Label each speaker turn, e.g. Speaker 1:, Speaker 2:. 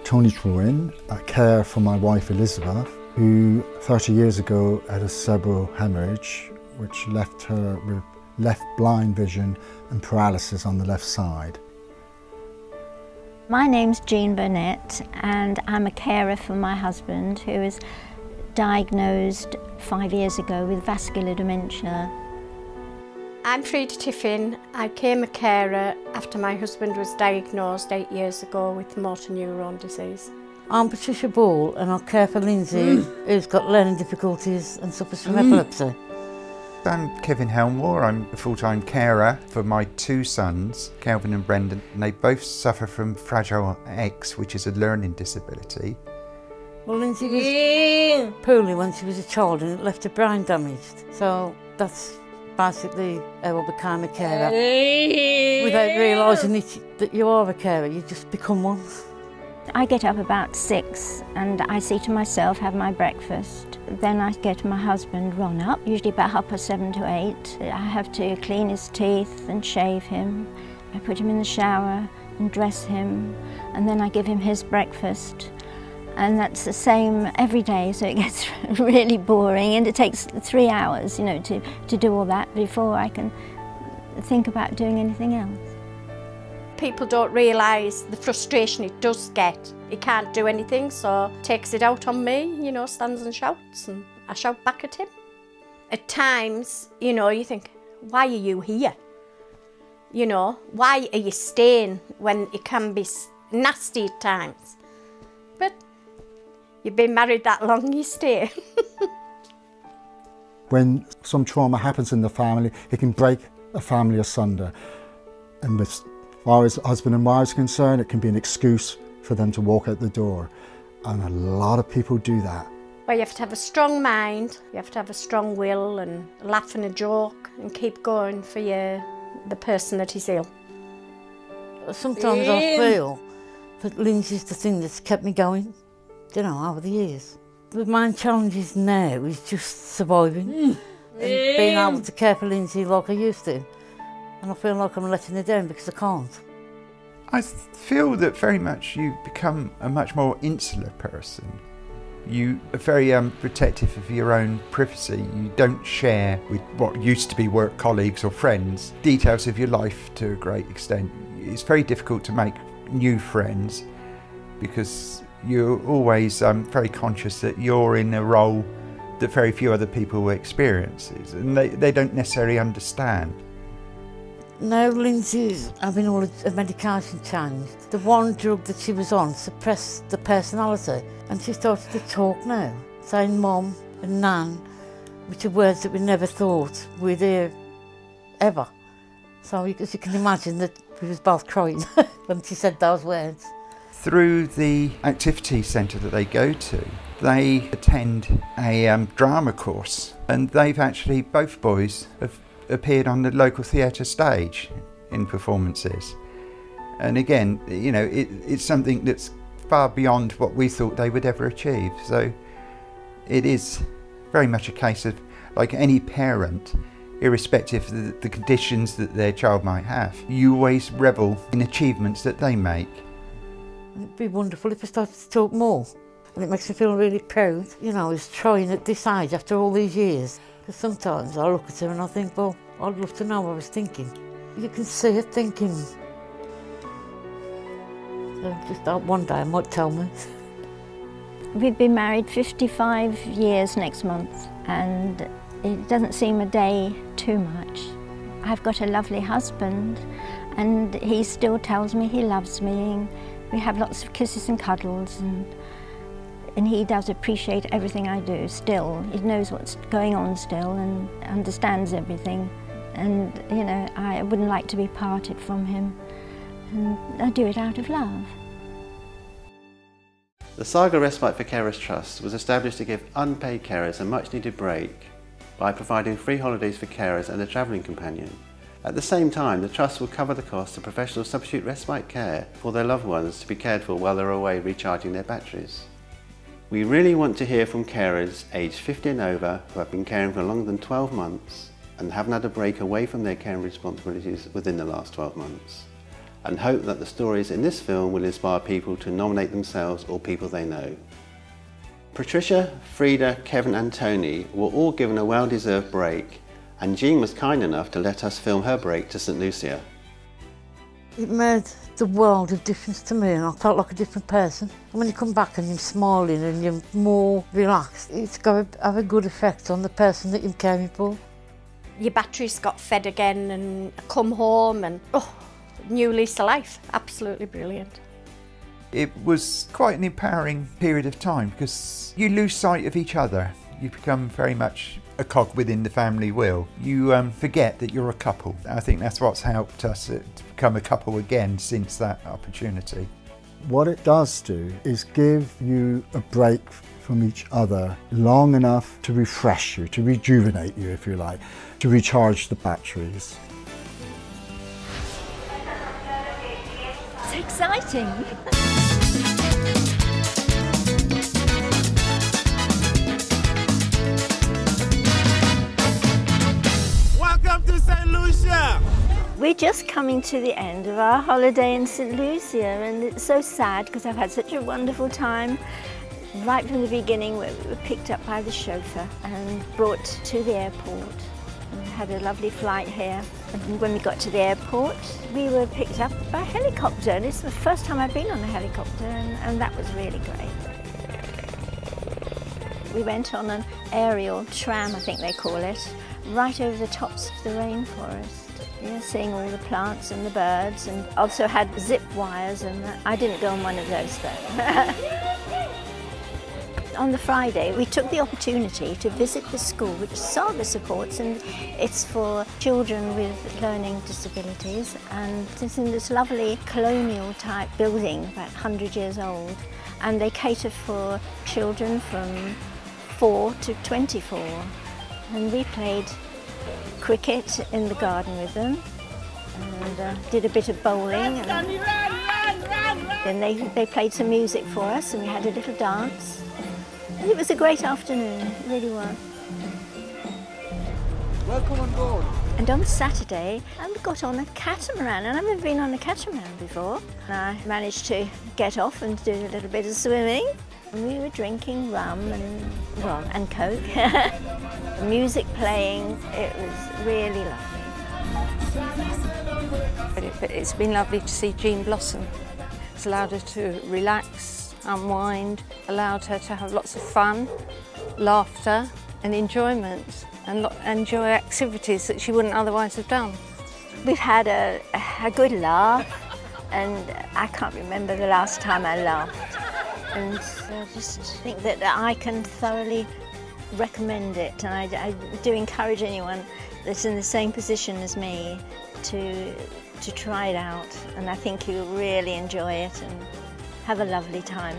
Speaker 1: Tony Troyan, a care for my wife Elizabeth, who 30 years ago had a cerebral hemorrhage which left her with left blind vision and paralysis on the left side.
Speaker 2: My name's Jean Burnett and I'm a carer for my husband who was diagnosed 5 years ago with vascular dementia.
Speaker 3: I'm Frida Tiffin. I became a carer after my husband was diagnosed 8 years ago with motor neuron disease.
Speaker 4: I'm Patricia Ball and I care for Lindsay who's got learning difficulties and suffers from epilepsy.
Speaker 5: I'm Kevin Helmore. I'm a full-time carer for my two sons, Kelvin and Brendan, and they both suffer from Fragile X, which is a learning disability.
Speaker 4: Well, Lindsay was poorly when she was a child and it left her brain damaged. So that's basically how I became a carer. Without realising that you are a carer, you just become one.
Speaker 2: I get up about 6 and I see to myself, have my breakfast. Then I go to my husband, Ron, up, usually about 7:30 to 8. I have to clean his teeth and shave him. I put him in the shower and dress him, and then I give him his breakfast. And that's the same every day, so it gets really boring, and it takes 3 hours, you know, to do all that before I can think about doing anything else.
Speaker 3: People don't realise the frustration it does get. He can't do anything, so takes it out on me, you know, stands and shouts, and I shout back at him. At times, you know, you think, why are you here? You know, why are you staying when it can be nasty at times? But you've been married that long, you stay.
Speaker 1: When some trauma happens in the family, it can break a family asunder. And as far as husband and wives are concerned, it can be an excuse for them to walk out the door. And a lot of people do that.
Speaker 3: Well, you have to have a strong mind, you have to have a strong will and a laugh and a joke and keep going for the person that is ill.
Speaker 4: Sometimes I feel that Lindsay's the thing that's kept me going, you know, over the years. The main challenge now is just surviving and being able to care for Lindsay like I used to. And I feel like I'm letting her down because I can't.
Speaker 5: I feel that very much you become a much more insular person. You are very protective of your own privacy. You don't share with what used to be work colleagues or friends details of your life to a great extent. It's very difficult to make new friends because you're always very conscious that you're in a role that very few other people experience, and they don't necessarily understand.
Speaker 4: Now Lindsay's having all her medication changed. The one drug that she was on suppressed the personality, and she started to talk now, saying mum and nan, which are words that we never thought we'd hear ever. So as you can imagine that we was both crying when she said those words.
Speaker 5: Through the activity centre that they go to, they attend a drama course, and they've actually, both boys have appeared on the local theatre stage in performances. And again, you know, it's something that's far beyond what we thought they would ever achieve. So it is very much a case of, like any parent, irrespective of the conditions that their child might have, you always revel in achievements that they make.
Speaker 4: It'd be wonderful if I started to talk more. And it makes me feel really proud, you know, I was trying at this age after all these years. Because sometimes I look at her and I think, well, I'd love to know what I was thinking. You can see her thinking. So just one day I might tell me.
Speaker 2: We've been married 55 years next month, and it doesn't seem a day too much. I've got a lovely husband, and he still tells me he loves me. We have lots of kisses and cuddles, and he does appreciate everything I do still. He knows what's going on still and understands everything. And, you know, I wouldn't like to be parted from him. And I do it out of love.
Speaker 6: The Saga Respite for Carers Trust was established to give unpaid carers a much needed break by providing free holidays for carers and a travelling companion. At the same time, the Trust will cover the cost of professional substitute respite care for their loved ones to be cared for while they're away recharging their batteries. We really want to hear from carers aged 50 and over who have been caring for longer than 12 months and haven't had a break away from their caring responsibilities within the last 12 months. and hope that the stories in this film will inspire people to nominate themselves or people they know. Patricia, Frida, Kevin and Tony were all given a well-deserved break, and Jean was kind enough to let us film her break to St Lucia.
Speaker 4: It made the world of difference to me, and I felt like a different person. And when you come back and you're smiling and you're more relaxed, it's got to have a good effect on the person that you came for.
Speaker 3: Your batteries got fed again and come home and new lease of life. Absolutely brilliant.
Speaker 5: It was quite an empowering period of time because you lose sight of each other. You become very much a cog within the family wheel. You forget that you're a couple. I think that's what's helped us to become a couple again since that opportunity.
Speaker 1: What it does do is give you a break from each other long enough to refresh you, to rejuvenate you, if you like, to recharge the batteries.
Speaker 2: It's exciting.
Speaker 7: Welcome to St Lucia!
Speaker 2: We're just coming to the end of our holiday in St Lucia, and it's so sad because I've had such a wonderful time. Right from the beginning we were picked up by the chauffeur and brought to the airport and had a lovely flight here. And when we got to the airport we were picked up by a helicopter, and it's the first time I've been on a helicopter, and that was really great. We went on an aerial tram, I think they call it, right over the tops of the rainforest. Yeah, seeing all the plants and the birds, and also had zip wires, and I didn't go on one of those though. On the Friday we took the opportunity to visit the school which Saga supports, and it's for children with learning disabilities, and it's in this lovely colonial type building about 100 years old, and they cater for children from 4 to 24, and we played cricket in the garden with them and did a bit of bowling, and they played some music for us and we had a little dance, and it was a great afternoon, it really was.
Speaker 7: Welcome on board.
Speaker 2: And on Saturday I got on a catamaran, and I've never been on a catamaran before. And I managed to get off and do a little bit of swimming. And we were drinking rum and Coke. Music playing, it was really lovely.
Speaker 8: It's been lovely to see Jean blossom. It's allowed her to relax, unwind, allowed her to have lots of fun, laughter and enjoyment, and enjoy activities that she wouldn't otherwise have done.
Speaker 2: We've had a good laugh, and I can't remember the last time I laughed. And I just think that I can thoroughly recommend it, and I do encourage anyone that's in the same position as me to try it out, and I think you'll really enjoy it and have a lovely time.